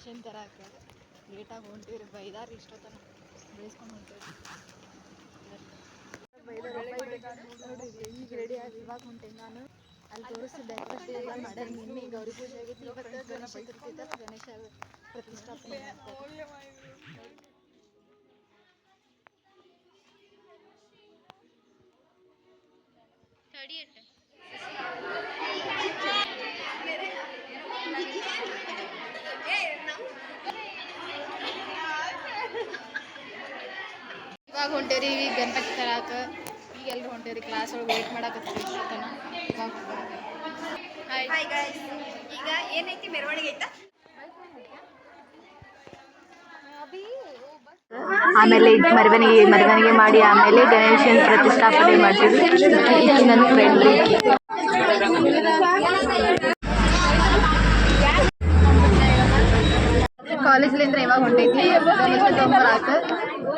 ಗಣೇಶನ್ ತರಕ ಲೇಟಾಗಿ ಹೊಂಟಿವ್ರಿ ಬೈದಾರ ಇಷ್ಟೊತ್ತನ ಬೇಯಿಸ್ಕೊಂಡು ಹೊಂಟೇವಿ ನೋಡ್ರಿ ಈಗ ರೆಡಿ ಆಗಿ ಇವಾಗ ಹೊಂಟೇನಿ ನಾನು ಅಲ್ಲಿ ತೋರಿಸಿದ್ದೆ ಡೆಕೋರೇಷನ್ ಎಲ್ಲ ಮಾಡ್ಯಾರ ನಿನ್ನೆ ಗೌರಿ ಪೂಜೆ ಆಗೈತಿ ಇವತ್ತು ಗಣೇಶ ಚತುರ್ಥಿ ಗಣೇಶ ಪ್ರತಿಷ್ಠಾಪನೆ ಇವಾಗ ಹೊಂಟೇರಿ ಈಗ ಗಣಪತಿ ತರಾಕ ಈಗ ಎಲ್ಲರೂ ಹೊಂಟೇರಿ ಕ್ಲಾಸ್ ಒಳಗೆ ವೇಟ್ ಮಾಡಕತ್ತೀವಿ ಇಷ್ಟೊತ್ತನ ಇವಾಗ ಹಾಯ್ ಗೈಸ್ ಈಗ ಏನೈತಿ ಮೆರವಣಿಗೆ ಐತಾ ಆಮೇಲೆ ಮೆರವಣಿಗೆ ಮಾಡಿ ಆಮೇಲೆ ಗಣೇಶನ ಪ್ರತಿಷ್ಠಾಪನೆ ಮಾಡ್ತೀವಿ ನನ್ನ ಫ್ರೆಂಡ್ ಕಾಲೇಜ್ಲಿಂದ ಇವಾಗ ಹೊಂಟೈತಿ ಗಣೇಶ ತಗೊಂಬರಾಕ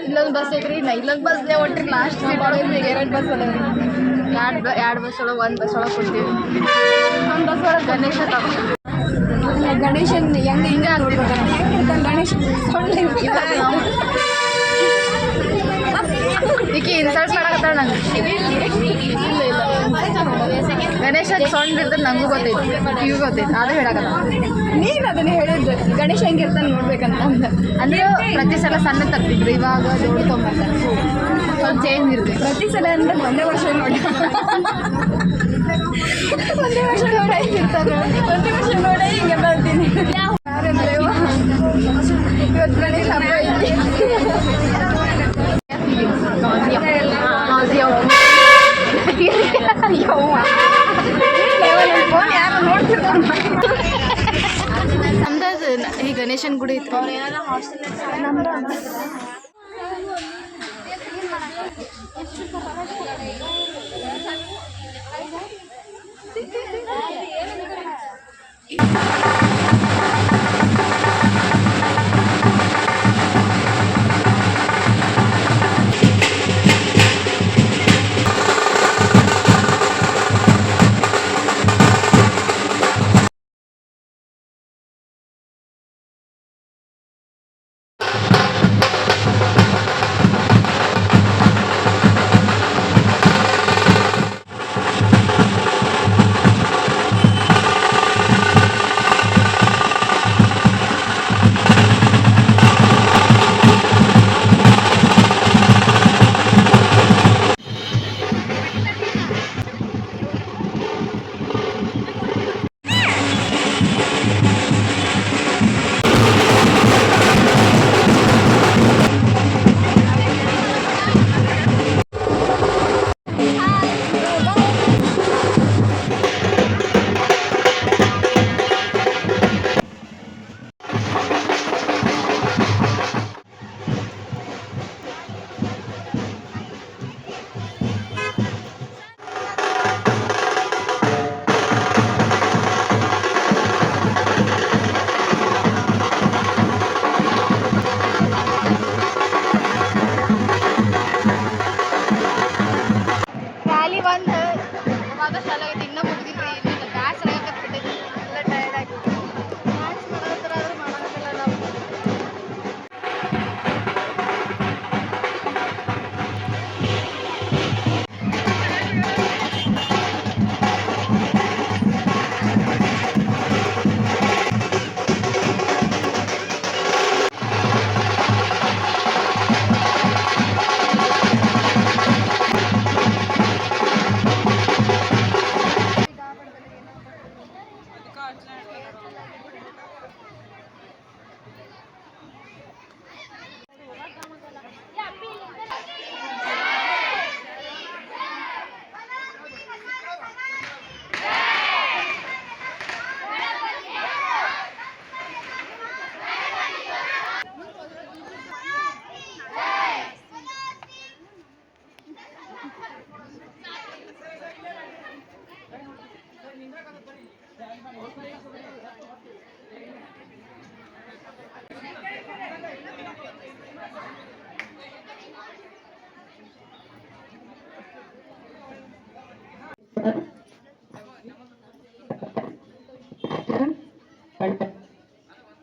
ಇಲ್ಲೊಂದು ಬಸ್ ಐತ್ರಿ ಇಲ್ಲೊಂದು ಬಸ್ನೇ ಹೊಂಟ್ರಿ ಲಾಸ್ಟ್ ಎರಡು ಬಸ್ ಎರಡು ಬಸ್ ಒಳಗೆ ಒಂದು ಬಸ್ ಒಳಗೆ ಕೊಡ್ತೀವಿ ಒಂದು ಬಸ್ ಒಳಗೆ ಗಣೇಶ ಗಣೇಶನ್ ಹಿಂಗೆ ಗಣೇಶ ಈಕಿ ಇನ್ಸಲ್ಟ್ ಮಾಡಕತ್ತಾಳ ನಂಗೆ ಗಣೇಶ ಸೌಂಡ್ ಇರ್ತದೆ ನಂಗೂ ಗೊತ್ತೈತಿ ಇವು ಗೊತ್ತೈತಿ ಅದು ಹೇಳಕತ್ತ ನೀನು ಅದನ್ನ ಹೇಳಿದ್ದು ಗಣೇಶ ಹೆಂಗಿರ್ತಾನೆ ನೋಡ್ಬೇಕಂತ ಅಂದ್ರೆ ಪ್ರತಿ ಸಲ ಸಣ್ಣ ತರ್ತಿದ್ರು ಇವಾಗ ದೊಡ್ಡ ತೊಗೊಂಬರ್ತಾರೆ ಸ್ವಲ್ಪ ಚೇಂಜ್ ಇರುತ್ತೆ ಪ್ರತಿ ಸಲ ಅಂದ್ರೆ ಒಂದೇ ವರ್ಷ ನೋಡಿ ಒಂದೇ ವರ್ಷ ನೋಡಾಯ್ತಿರ್ತಾರೆ ಒಂದೇ ವರ್ಷ ನೋಡೇ ಹಿಂಗೆ ಬರ್ತೀನಿ ಇವತ್ತು ಗಣೇಶ ಹಬ್ಬ ಐತಿ ನಮ್ದು ಈ ಗಣೇಶನ ಗುಡಿ ಇತ್ತು ಅವ್ರು ಏನಾದ್ರು ಹಾಸ್ಟೆಲ್ ನಮ್ದು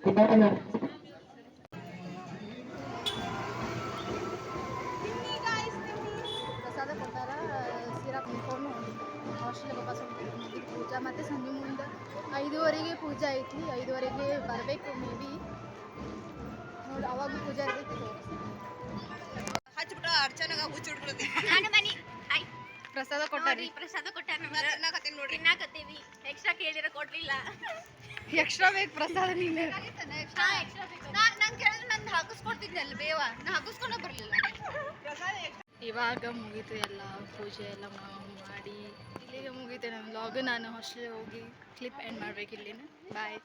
Kita ಸಂಜೆ ಮುಂದೆ 5:30ಗೆ ಪೂಜೆ ಐತಿ. 5:30ಗೆ ಬರಬೇಕು ಮೇ ಬಿ. ನೋಡಿ ಅವಾಗ ಪೂಜೆ ಇರ್ತೈತಿ. ಹಚ್ಬಿಟ್ಟು ಅರ್ಚನಾಗ ಹುಚ್ಚಿಡ್ಬಿಡ್ತಿ ನಾನು ಬನ್ನಿ ಹಾಯ್ ಪ್ರಸಾದ ಕೊಟ್ಟಾರಿ. ಪ್ರಸಾದ ಕೊಟ್ಟಾರ ನಮ್ಗೆ ನೋಡ್ರಿ ತಿನ್ನಾಕತ್ತೀವಿ ಎಕ್ಸ್ಟ್ರಾ ಕೇಳಿದ್ರೆ ಕೊಡ್ಲಿಲ್ಲ ಎಕ್ಸ್ಟ್ರಾ ಬೇಕು ಪ್ರಸಾದ ನೀನು. ನಾನು ಕೇಳಿದ್ರೆ ನಂದು ಹಾಕಿಸ್ಕೊಡ್ತಿದ್ನಲ್ಲ ಬೇವ ನಾ ಹಾಕಿಸ್ಕೊಂಡ ಬರಲಿಲ್ಲ ಇವಾಗ ಮುಗೀತು ಎಲ್ಲ ಪೂಜೆ ಎಲ್ಲ ಮಾಡಿ ಇಲ್ಲಿಗೆ ಮುಗೀತು ನನ್ನ ವ್ಲಾಗ್. ನಾನು ಹಾಸ್ಟೆಲ್ಗೆ ಹೋಗಿ ಕ್ಲಿಪ್ ಎಂಡ್ ಮಾಡ್ಬೇಕು ಇಲ್ಲಿನ. ಬಾಯ್.